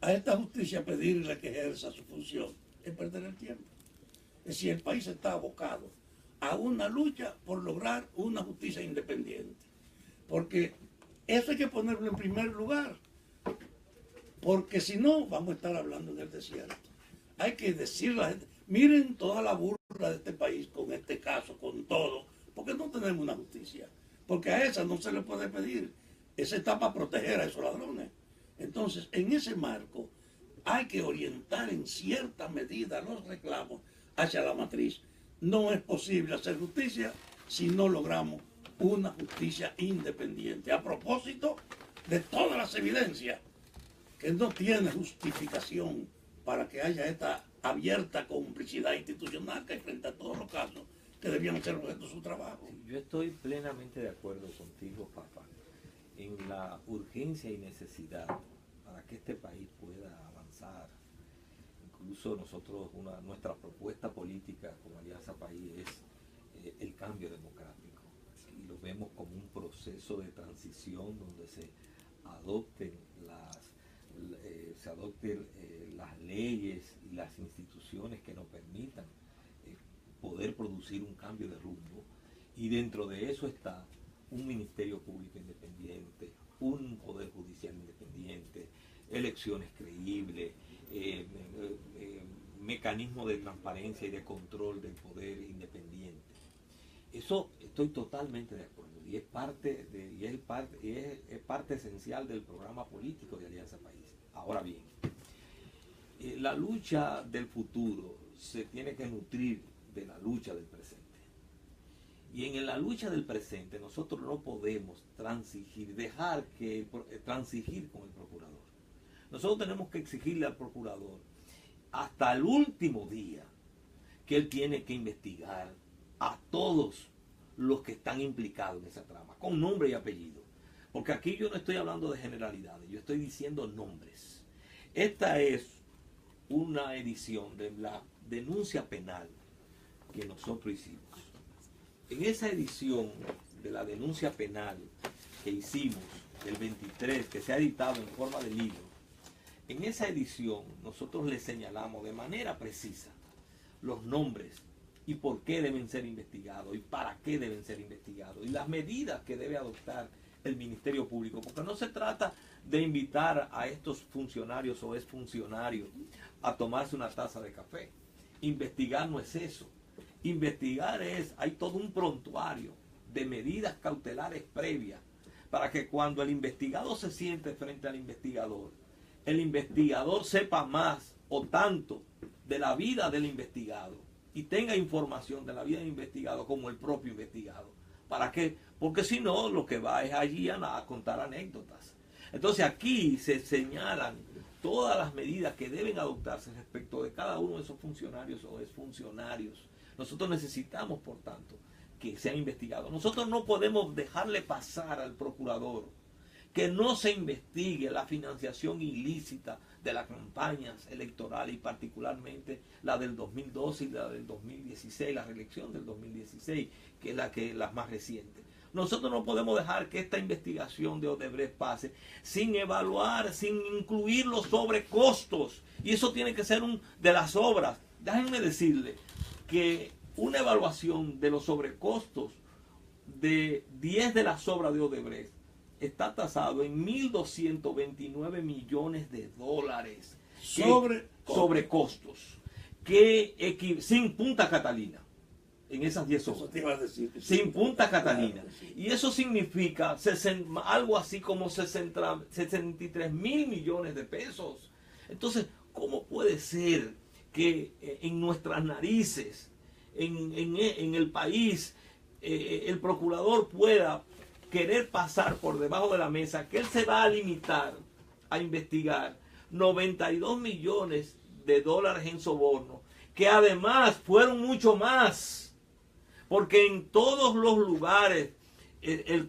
a esta justicia pedirle que ejerza su función es perder el tiempo. Es decir, el país está abocado a una lucha por lograr una justicia independiente. Porque eso hay que ponerlo en primer lugar. Porque si no, vamos a estar hablando del desierto. Hay que decirle a la gente, miren toda la burla de este país con este caso, con todo, porque no tenemos una justicia. Porque a esa no se le puede pedir. Esa está para proteger a esos ladrones. Entonces, en ese marco, hay que orientar en cierta medida los reclamos hacia la matriz. No es posible hacer justicia si no logramos una justicia independiente. A propósito de todas las evidencias que no tiene justificación para que haya esta abierta complicidad institucional que hay frente a todos los casos que debían ser objeto de su trabajo. Sí, yo estoy plenamente de acuerdo contigo, Papa, en la urgencia y necesidad para que este país pueda avanzar. Incluso nosotros, nuestra propuesta política como Alianza País es el cambio democrático. Y lo vemos como un proceso de transición donde se adopten las leyes y las instituciones que nos permitan poder producir un cambio de rumbo. Y dentro de eso está un Ministerio Público independiente, un Poder Judicial independiente, elecciones creíbles, mecanismo de transparencia y de control del poder independiente. Eso estoy totalmente de acuerdo y es parte esencial del programa político de Alianza País. Ahora bien, la lucha del futuro se tiene que nutrir de la lucha del presente. Y en la lucha del presente nosotros no podemos transigir con el procurador. Nosotros tenemos que exigirle al procurador hasta el último día que él tiene que investigar a todos los que están implicados en esa trama, con nombre y apellido. Porque aquí yo no estoy hablando de generalidades, yo estoy diciendo nombres. Esta es una edición de la denuncia penal que nosotros hicimos. En esa edición de la denuncia penal que hicimos, el 23, que se ha editado en forma de libro, en esa edición nosotros le señalamos de manera precisa los nombres y por qué deben ser investigados y para qué deben ser investigados y las medidas que debe adoptar el Ministerio Público, porque no se trata de invitar a estos funcionarios o exfuncionarios a tomarse una taza de café. Investigar no es eso. Investigar hay todo un prontuario de medidas cautelares previas para que cuando el investigado se siente frente al investigador, el investigador sepa más o tanto de la vida del investigado y tenga información de la vida del investigado como el propio investigado. ¿Para qué? Porque si no, lo que va es allí a contar anécdotas. Entonces aquí se señalan todas las medidas que deben adoptarse respecto de cada uno de esos funcionarios o exfuncionarios. Nosotros necesitamos, por tanto, que sean investigados. Nosotros no podemos dejarle pasar al procurador que no se investigue la financiación ilícita de las campañas electorales y particularmente la del 2012 y la del 2016, la reelección del 2016, que es la más reciente. Nosotros no podemos dejar que esta investigación de Odebrecht pase sin evaluar, sin incluir los sobrecostos. Y eso tiene que ser de las obras. Déjenme decirle que una evaluación de los sobrecostos de 10 de las obras de Odebrecht está tasado en 1.229 millones de dólares sobrecostos, sin Punta Catalina, en esas 10 obras. Eso te iba a decir, sin Punta Catalina. Claro, sí. Y eso significa algo así como 63 mil millones de pesos. Entonces, ¿cómo puede ser que en nuestras narices, en el país, el procurador pueda querer pasar por debajo de la mesa, que él se va a limitar a investigar 92 millones de dólares en soborno, que además fueron mucho más, porque en todos los lugares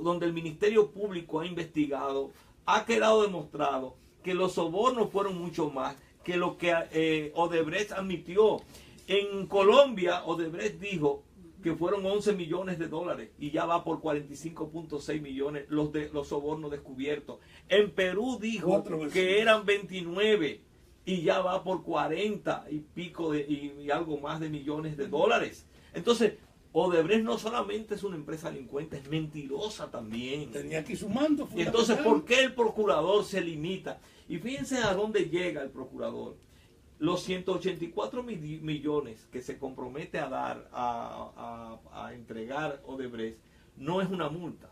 donde el Ministerio Público ha investigado, ha quedado demostrado que los sobornos fueron mucho más que lo que Odebrecht admitió. En Colombia, Odebrecht dijo que fueron 11 millones de dólares y ya va por 45.6 millones los sobornos descubiertos. En Perú dijo que eran 29 y ya va por 40 y pico y algo más de millones de dólares. Entonces, Odebrecht no solamente es una empresa delincuente, es mentirosa también. Tenía aquí su mando. Y entonces, ¿por qué el procurador se limita? Y fíjense a dónde llega el procurador. Los 184 millones que se compromete a dar, a entregar Odebrecht, no es una multa.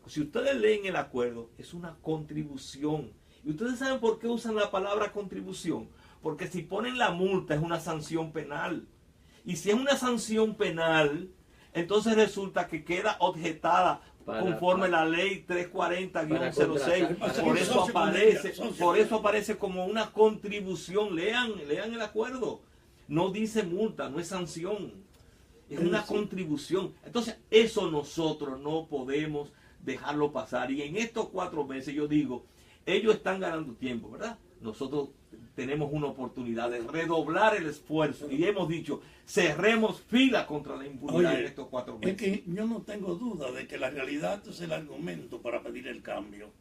Si ustedes leen el acuerdo, es una contribución. ¿Y ustedes saben por qué usan la palabra contribución? Porque si ponen la multa es una sanción penal. Y si es una sanción penal, entonces resulta que queda objetada conforme la ley 340-06. Por eso aparece como una contribución. Lean el acuerdo. No dice multa, no es sanción. Es una contribución. Entonces, eso nosotros no podemos dejarlo pasar. Y en estos 4 meses, yo digo, ellos están ganando tiempo, ¿verdad? Nosotros tenemos una oportunidad de redoblar el esfuerzo y hemos dicho, cerremos fila contra la impunidad en estos 4 meses. Es que yo no tengo duda de que la realidad es el argumento para pedir el cambio.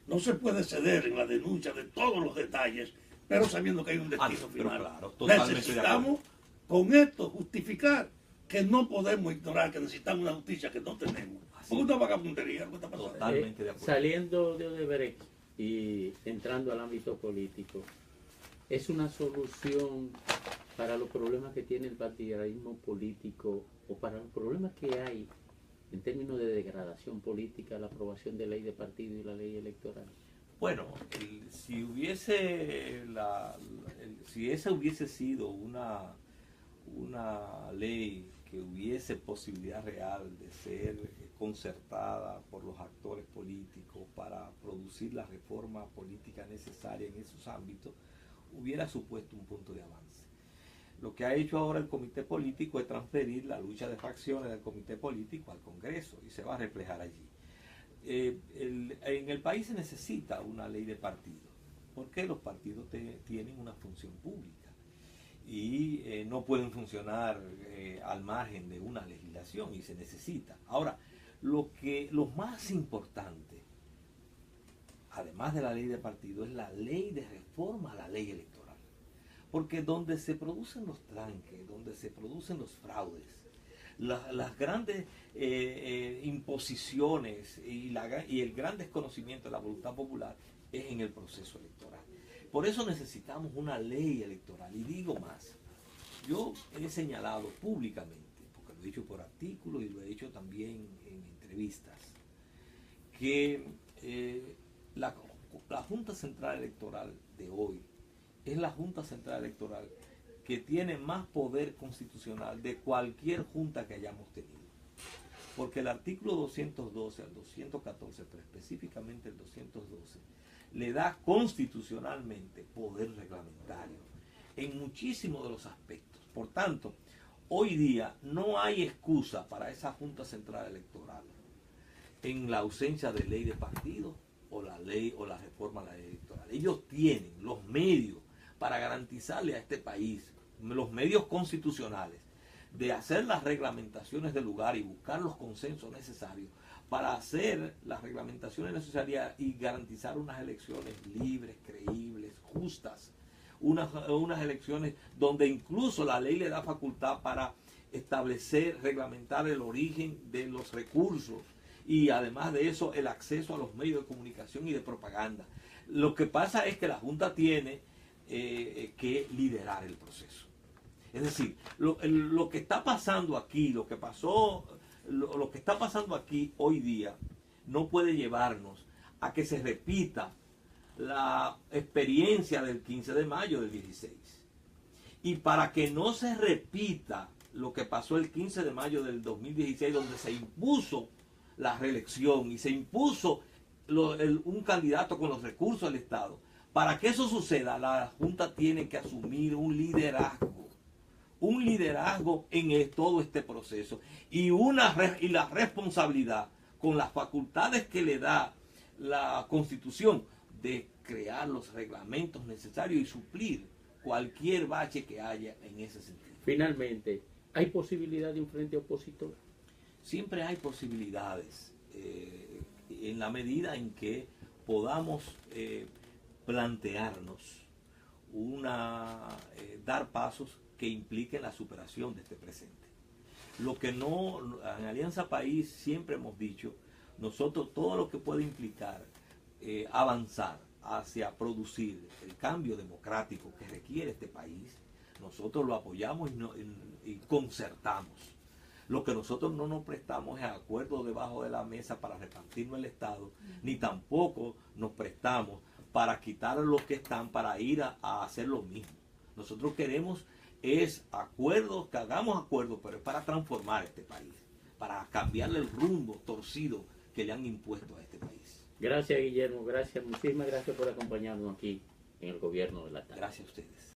No se puede ceder en la denuncia de todos los detalles, pero sabiendo que hay un destino final. Claro, necesitamos con esto justificar que no podemos ignorar que necesitamos una justicia que no tenemos. Es una vagabundería lo que está pasando. Totalmente de acuerdo. Saliendo de Odebrecht y entrando al ámbito político, ¿es una solución para los problemas que tiene el partidarismo político o para los problemas que hay en términos de degradación política la aprobación de ley de partido y la ley electoral? Bueno, si esa hubiese sido una ley que hubiese posibilidad real de ser concertada por los actores políticos para producir la reforma política necesaria en esos ámbitos, hubiera supuesto un punto de avance. Lo que ha hecho ahora el comité político es transferir la lucha de facciones del comité político al Congreso y se va a reflejar allí. En el país se necesita una ley de partidos, porque los partidos tienen una función pública y no pueden funcionar al margen de una legislación y se necesita. Ahora, lo más importante, además de la ley de partidos, es la ley de reforma a la ley electoral. Porque donde se producen los tranques, donde se producen los fraudes, las grandes imposiciones y el gran desconocimiento de la voluntad popular es en el proceso electoral. Por eso necesitamos una ley electoral. Y digo más, yo he señalado públicamente, porque lo he dicho por artículos y lo he dicho también en entrevistas, que la Junta Central Electoral de hoy es la Junta Central Electoral que tiene más poder constitucional de cualquier junta que hayamos tenido. Porque el artículo 212 al 214, pero específicamente el 212, le da constitucionalmente poder reglamentario en muchísimos de los aspectos. Por tanto, hoy día no hay excusa para esa Junta Central Electoral en la ausencia de ley de partido o la ley o la reforma a la ley electoral. Ellos tienen los medios para garantizarle a este país, los medios constitucionales, de hacer las reglamentaciones del lugar y buscar los consensos necesarios para hacer las reglamentaciones necesarias y garantizar unas elecciones libres, creíbles, justas, unas elecciones donde incluso la ley le da facultad para establecer, reglamentar el origen de los recursos y además de eso el acceso a los medios de comunicación y de propaganda. Lo que pasa es que la Junta tiene que liderar el proceso. Es decir, lo que está pasando aquí, lo que está pasando aquí hoy día no puede llevarnos a que se repita la experiencia del 15 de mayo del 16. Y para que no se repita lo que pasó el 15 de mayo del 2016, donde se impuso la reelección y se impuso un candidato con los recursos del Estado, para que eso suceda, la Junta tiene que asumir un liderazgo en todo este proceso y la responsabilidad con las facultades que le da la Constitución de crear los reglamentos necesarios y suplir cualquier bache que haya en ese sentido. Finalmente, ¿Hay posibilidad de un frente opositor? Siempre hay posibilidades en la medida en que podamos plantearnos dar pasos que impliquen la superación de este presente. Lo que no, en Alianza País siempre hemos dicho, nosotros todo lo que puede implicar avanzar hacia producir el cambio democrático que requiere este país, nosotros lo apoyamos y concertamos. Lo que nosotros no nos prestamos es acuerdos debajo de la mesa para repartirnos el Estado, ni tampoco nos prestamos para quitar a los que están para ir a hacer lo mismo. Nosotros queremos acuerdos, que hagamos acuerdos, pero es para transformar este país, para cambiarle el rumbo torcido que le han impuesto a este país. Gracias, Guillermo, gracias, muchísimas gracias por acompañarnos aquí en el Gobierno de la Tarde. Gracias a ustedes.